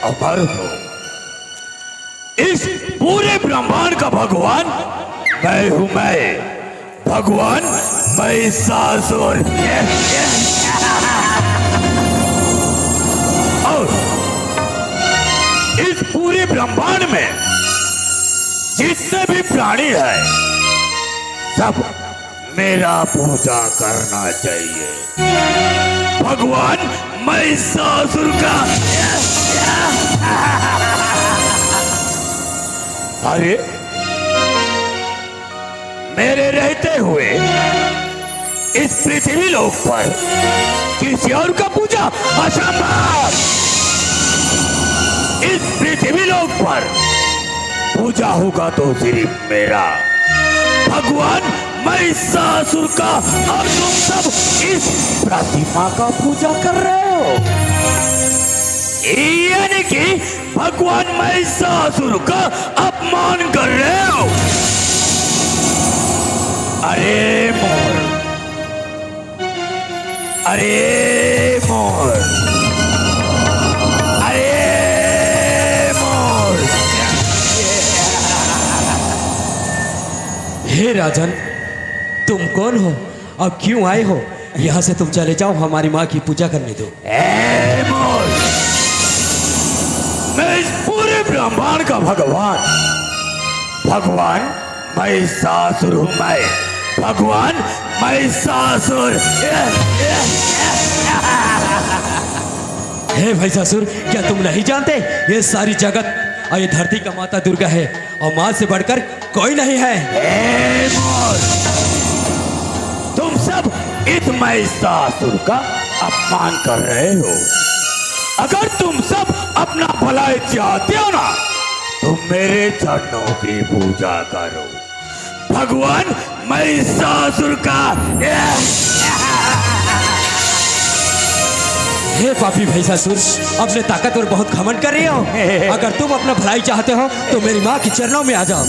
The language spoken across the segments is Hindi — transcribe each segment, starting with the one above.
अमर हो, इस पूरे ब्रह्मांड का भगवान मैं हूं। मैं भगवान महिषासुर। और इस पूरे ब्रह्मांड में जितने भी प्राणी हैं सब मेरा पूजा करना चाहिए। भगवान महिषासुर का। अरे मेरे रहते हुए इस पृथ्वी लोक पर किसी और का पूजा असंभव। इस पृथ्वी लोक पर पूजा होगा तो सिर्फ मेरा, भगवान महिषासुर का। और तुम सब इस प्रतिमा का पूजा कर रहे हो, यानी कि भगवान महिषासुर का अपमान कर रहे हो। अरे मोर, अरे मोर, अरे मोर। हे राजन, तुम कौन हो और क्यों आए हो? यहाँ से तुम चले जाओ, हमारी माँ की पूजा करने दो। ए मोर, मैं इस पूरे ब्रह्मांड का भगवान, भगवान महिषासुर हूं। मैं भगवान महिषासुर। हे महिषासुर, क्या तुम नहीं जानते ये सारी जगत और ये धरती का माता दुर्गा है और माँ से बढ़कर कोई नहीं है। ए मोर, तुम सब इस महिषासुर का अपमान कर रहे हो। अगर तुम सब अपना भलाई चाहते हो ना, तो मेरे चरणों की पूजा करो, भगवान महिषासुर का। हे पापी महिषासुर, अपने ताकतवर बहुत घमंड कर रहे हो। अगर तुम अपना भलाई चाहते हो तो मेरी माँ के चरणों में आ जाओ।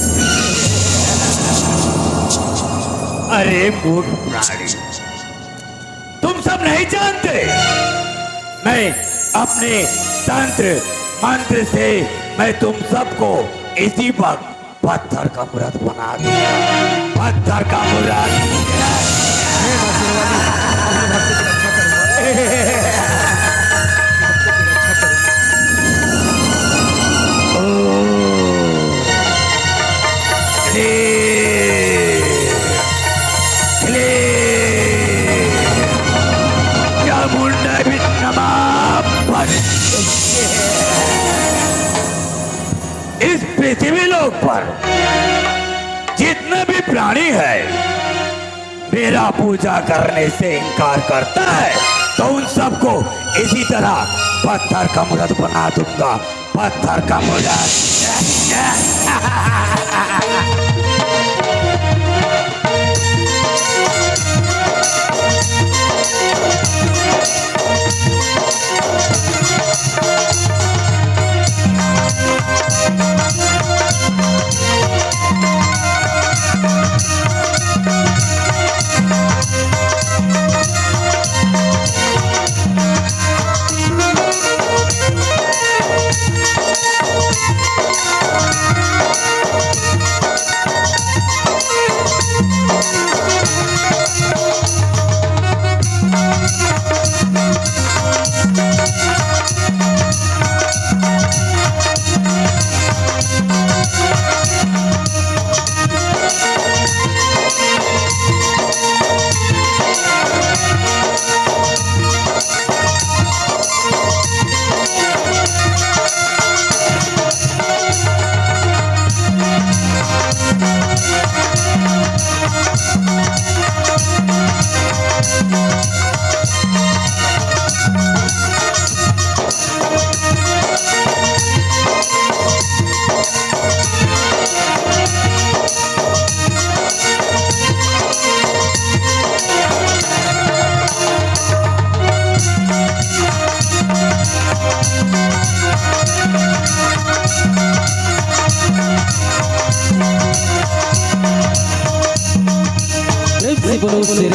अरे मूर्ख प्राणी, तुम सब नहीं जानते मैं अपने तंत्र मंत्र से मैं तुम सबको इसी वक्त पत्थर का मूर्त बना दूंगा। पत्थर का मूर्त। इस पृथ्वी लोक पर जितने भी प्राणी है मेरा पूजा करने से इनकार करता है, तो उन सबको इसी तरह पत्थर का मूर्त बना दूंगा। पत्थर का मूर्त।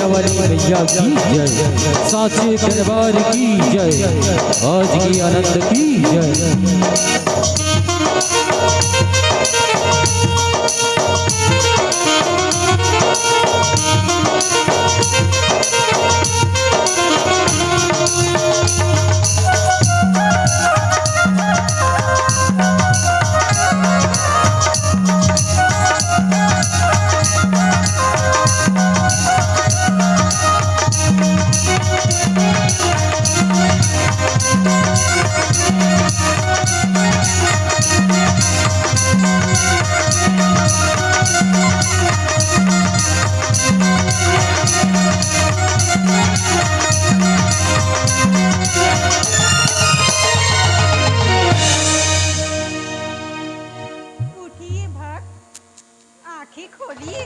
वाली मैया की जय, साचे दरबार की जय, आज की आनंद की जय। उठिए भक्त, आंखें खोलिए।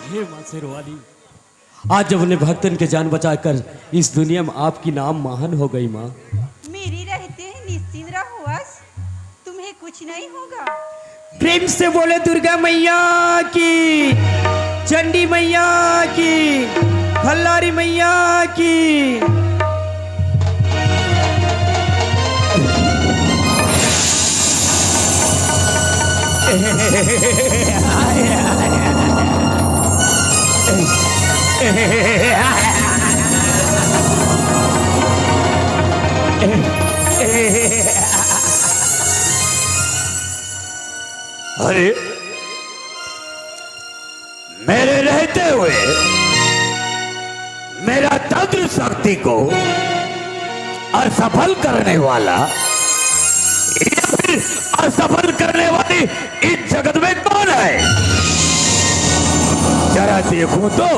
हे माँ शेरवाली, आज जब उन्हें भक्तन के जान बचाकर इस दुनिया में आपकी नाम महान हो गई माँ। मेरे रहते हैं निश्चिंत रहो बस, तुम्हें कुछ नहीं होगा। प्रेम से बोले दुर्गा मैया की, चंडी मैया की, खल्लारी मैया की। अरे मेरे रहते हुए मेरा तंत्र शक्ति को असफल करने वाला या फिर असफल करने वाली इस जगत में कौन है? जरा देखूं तो।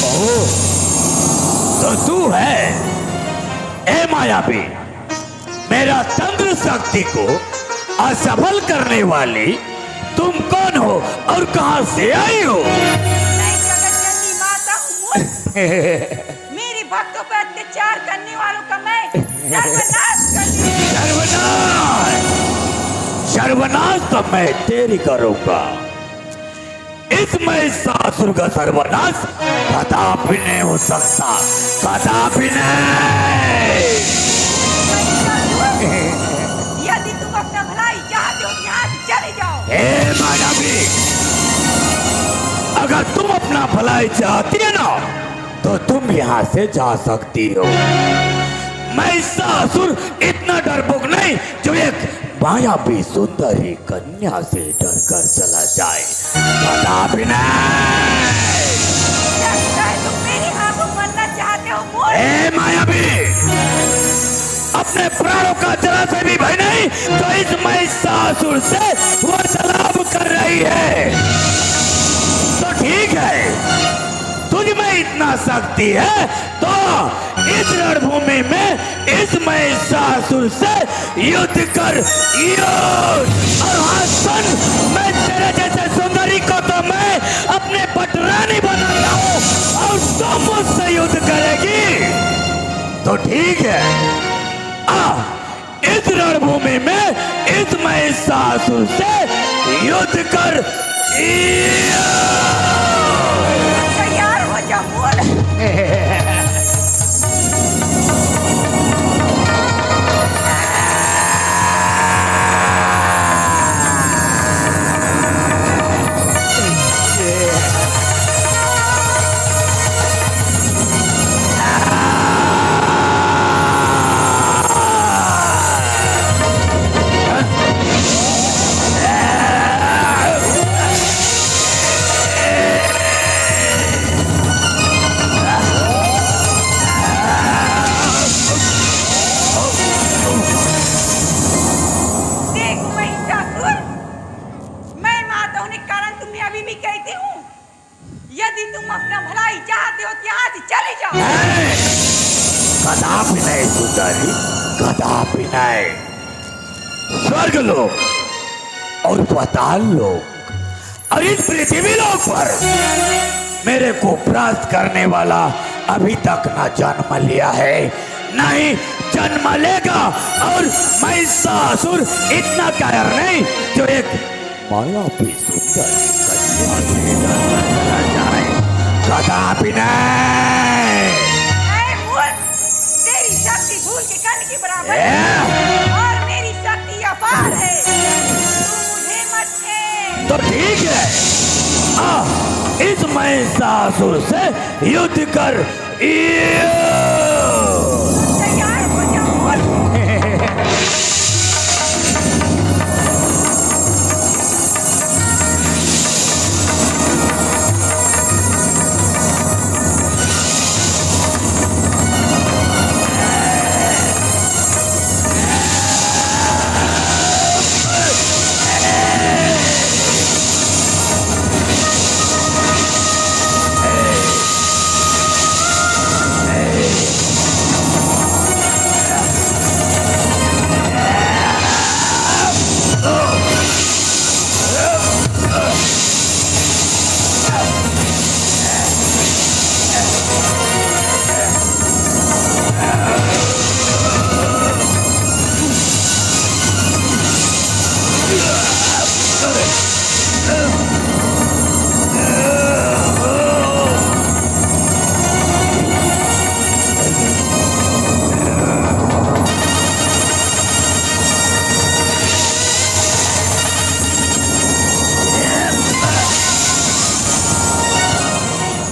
ओह, तो तू है ए मायावी, मेरा तंत्र शक्ति को असफल करने वाली तुम कौन हो और कहां से आई हो? मैं जगत जननी माता हूँ मूर्ख। मेरे भक्तों पर अत्याचार करने वालों का मैं सर्वनाश करती हूँ। सर्वनाश, सर्वनाश तो मैं तेरी करूंगा। इस महिषासुर का सर्वनाश कदापि नहीं हो सकता, कदापि नहीं। यदि तुम अपना भलाई चाहते हो यहाँ से चले जाओ। हे मायावी, अगर तुम अपना भलाई चाहती है ना तो तुम यहाँ से जा सकती हो। महिषासुर इतना डरपोक नहीं जो एक मायावी सुंदरी कन्या से डरकर चला जाए, कदापि नहीं। लगता है तुम मेरे हाथों मरना चाहते हो मूर्ख। हे मायावी, अपने प्राणों का जरा से भी भय नहीं तो इस महिषासुर से वार्तालाप कर रही है। तो ठीक है, तुझ में इतना शक्ति है तो इस रणभूमि में इस महिषासुर से युद्ध कर, युद्ध। और हाँ सुन, मैं तेरे जैसे सुंदरी को तो मैं अपने पटरानी बनाता हूँ और तुम मुझसे युद्ध करेगी तो ठीक है। इस रणभूमि में इस महिषासुर से युद्ध कर। तैयार हो जाओ मूर्ख। देख महिषासुर, मैं माता होने के कारण तुम्हें अभी भी कहती हूँ, यदि तुम अपना भलाई चाहते हो तो यहाँ से चले जाओ। कदापि नहीं सुंदरी, कदापि नहीं। स्वर्ग लोक और पाताल लोक और इस पृथ्वी लोक पर मेरे को परास्त करने वाला अभी तक न जन्म लिया है, नहीं जन्म लेगा और महिषासुर इतना कायर नहीं जो एक मायावी सुंदर कन्या से चला जाए, कदापि नहीं। ऐ मूर्ख, तेरी शक्ति धूल के कण के बराबर है और मेरी शक्ति अपार है। तू मुझे मत छेड़। तो ठीक है, इस महिषासुर से युद्ध कर। तैयार हो जा मूर्ख।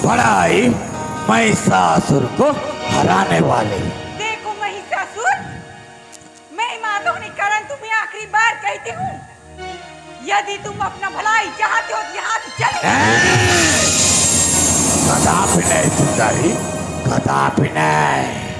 बड़ाई महिषासुर को हराने वाले। देखो महिषासुर, मैं माता होने के कारण तुम्हें आखिरी बार कहती हूँ, यदि तुम अपना भलाई चाहते हो तो यहाँ से चले जाओ। कदापि नहीं सुंदरी, कदापि नहीं।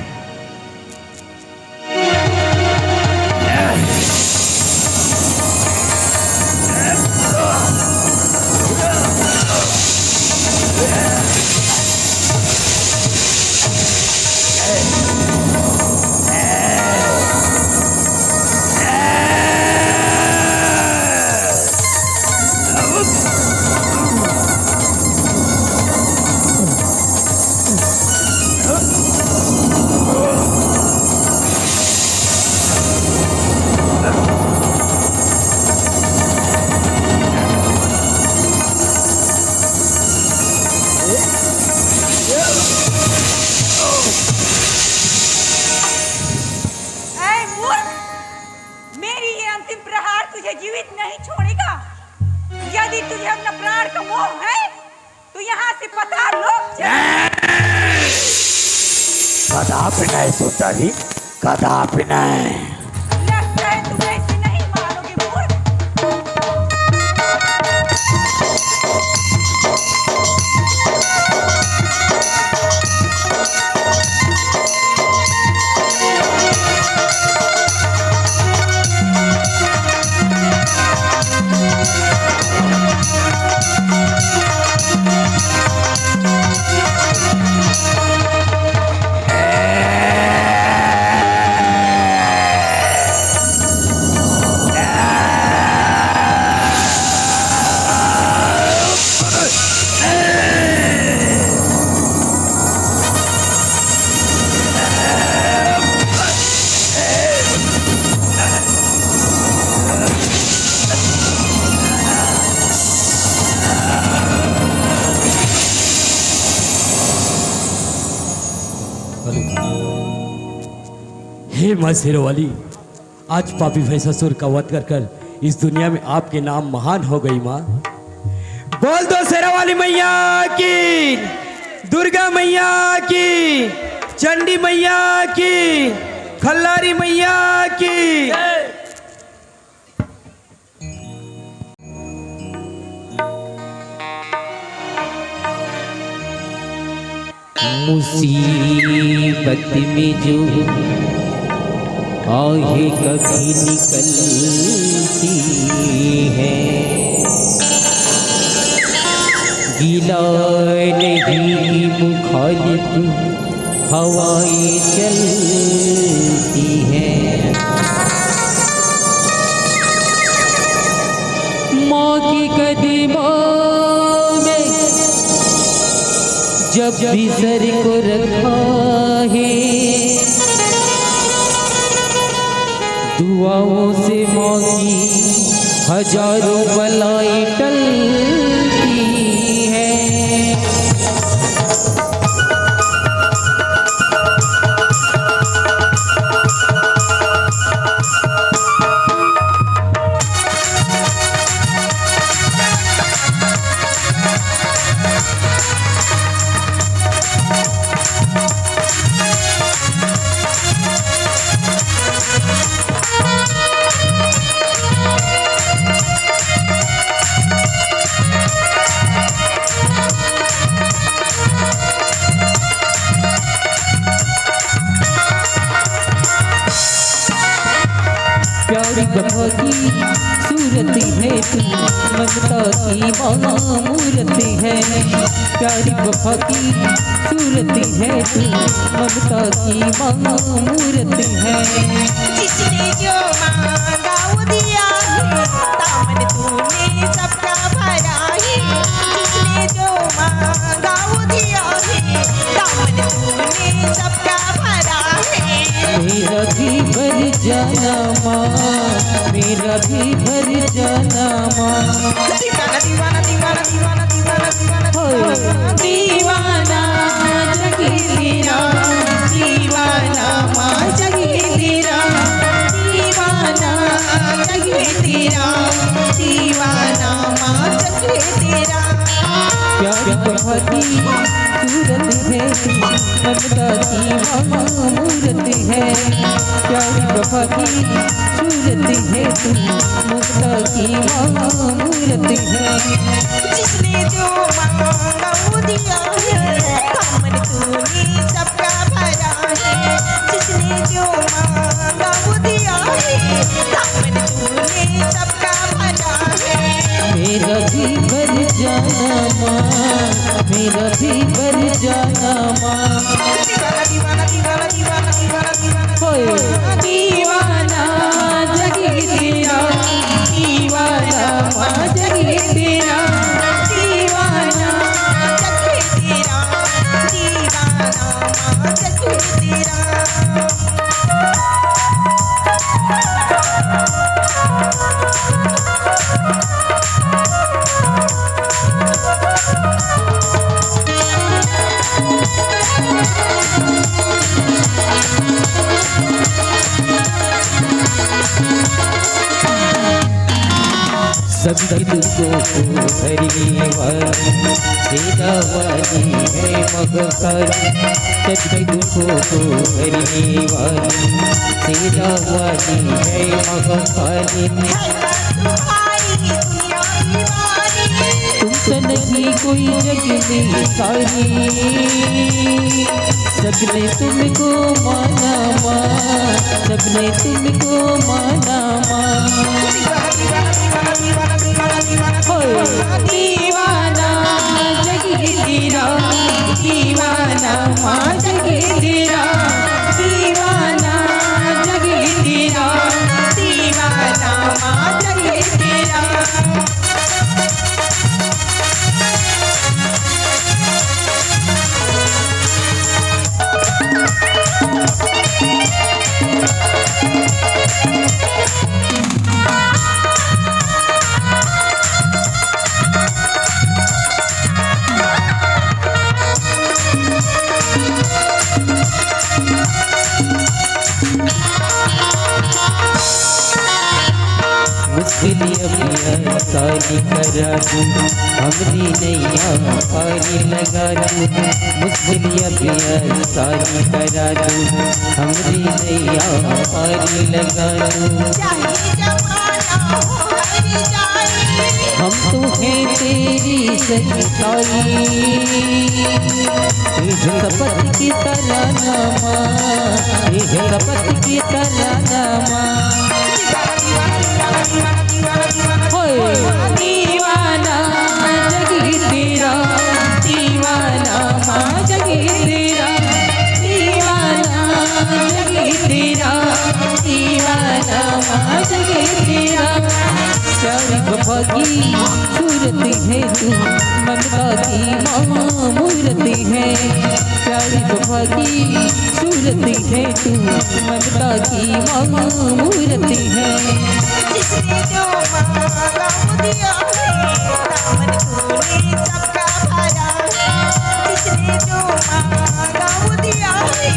जीवित नहीं छोड़ेगा। यदि तुझे अपना प्राण का मोह है तो यहाँ से पताल लो। कदापि नहीं सुंदरी, कदापि नहीं। लगता है तुम ऐसे नहीं मारोगे मूर्ख। हे माँ शेरवाली, आज पापी महिषासुर का वध कर कर इस दुनिया में आपके नाम महान हो गई माँ। बोल दो शेरवाली मैया की, दुर्गा मैया की, चंडी मैया की, खल्लारी मैया की। मुसीबत में जो आहे कभी निकलती है, गिला नहीं मुखालिफ हवाएं चलती हैं। माँ की कदमों में जब भी सर को रखा है, दुआओं से मौकी हजारों बलाएं टलती है। प्यारी बहा की सूरत है तू, ममता की महामूरत है। प्यारी बहा की सूरत है तू, ममता की महामूरत है। जिसने जो मांगा वो दिया है, दामन तूने सबका भरा है। जिसने जो मांगा वो दिया है, दामन तूने सबका भरा है। मेरा भी भर जाना माँ, मेरा भी भर जाना माँ। दीवाना दीवाना दीवाना दीवाना दीवाना दीवाना दीवाना जगी तेरा, दीवाना माँ जगी तेरा, दीवाना जगी तेरा, दीवाना माँ जगी तेरा। प्यारी बहा की सूरत है तू, ममता की महामूरत है। प्यारी बहा की सूरत है तू, ममता की महामूरत है। जिसने जो मांगा वो दिया है, दामन तूने सबका भरा है। जिसने जो मांगा वो दिया है, दामन तूने सबका भरा है। मेरा भी भर जाना माँ, मेरा भी भर जाना माँ। दीवाना दीवाना दीवाना दीवाना दीवाना दीवाना होए दीवाना जगी तेरा, दीवाना माँ जगी तेरा, दीवाना जगी तेरा, दीवाना माँ जगी तेरा। सबकी तुझको भरने वाली तेरा वाली है मगकारी। सबकी तुझको भरने वाली तेरा वाली है मगकारी। तुम तो नहीं कोई जग में सारी, सबने तुमको माना माँ, सबने तुमको माना माँ। दीवाना जगी तेरा, दीवाना माँ जगी तेरा, दीवाना जगी तेरा, दीवाना माँ जगी तेरा। सारी करा दूँ हमरी नैया पारी लगा दूँ। मुश्किलियाँ भी सारी करा दूँ हमरी नैया पारी लगा दूँ। हम तो हैं तेरी सच्चाई, शपथ की तरह नामा, शपथ की तरह नामा। दीवाना जगी तेरा, दीवाना माँ जगी तेरा, दीवाना जगी तेरा, दीवाना माँ जगी तेरा। प्यारी वफा की सूरत है तू ममता की मूर्ति है, प्यारी वफा की सूरत है तू ममता की मूर्ति है। जिसने जो मांगा वो दिया है, दामन तूने सबका भरा है। जिसने जो मांगा वो दिया है,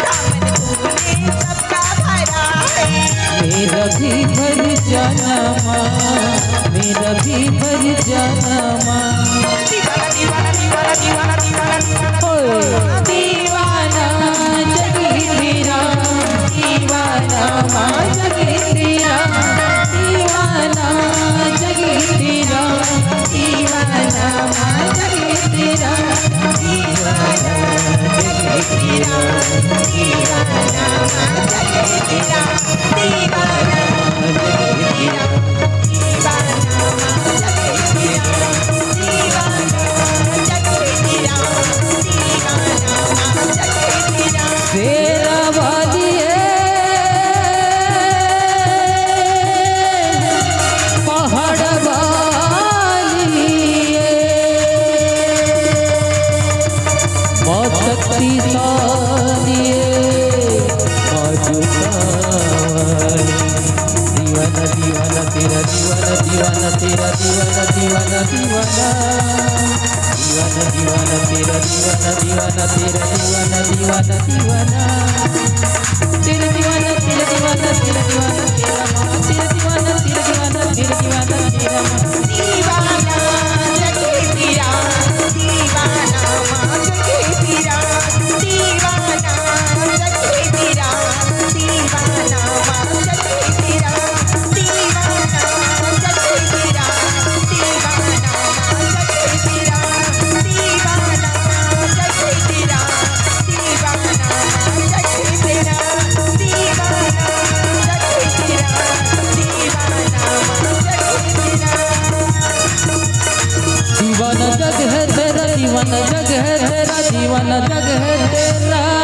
दामन तूने सबका भरा है। मेरा भी भर जाना माँ, मेरा भी भर जाना माँ। दीवाना दीवाना दीवाना दीवाना दीवाना दीवाना जगी तेरा, दीवाना माँ जगी तेरा, दीवाना जगी तेरा, दीवाना माँ जगी तेरा, दीवाना जगी तेरा, दीवाना माँ जगे तेरा, दीवाना जगी तेरा। दीवाना माँ जगे तेरा, दीवाना जगे तेरा, दीवाना माँ जगे तेरा। तेरा वाली पहाड़ वाली मौत की साली दीवाना दीवाना तेरा, दीवाना दीवाना तेरा, दीवाना दीवाना दीवाना दीवाना दीवाना तेरा, दीवाना दीवाना तेरा, दीवाना दीवाना दीवाना तेरा, दीवाना तेरा, दीवाना तेरा, दीवाना तेरा माँ, तेरा दीवाना तेरा, दीवाना तेरा, दीवाना तेरा माँ। दीवाना जगे तेरा, दीवाना माँ जगे तेरा, दीवाना जगे तेरा, दीवाना माँ जगे तेरा, दीवाना जगे तेरा, दीवाना माँ जगे तेरा, दीवाना जगे तेरा, दीवाना माँ जगे तेरा, दीवाना जगे तेरा, दीवाना माँ जगे तेरा। दीवाना जग है तेरा, दीवाना जग है तेरा, दीवाना जग है तेरा।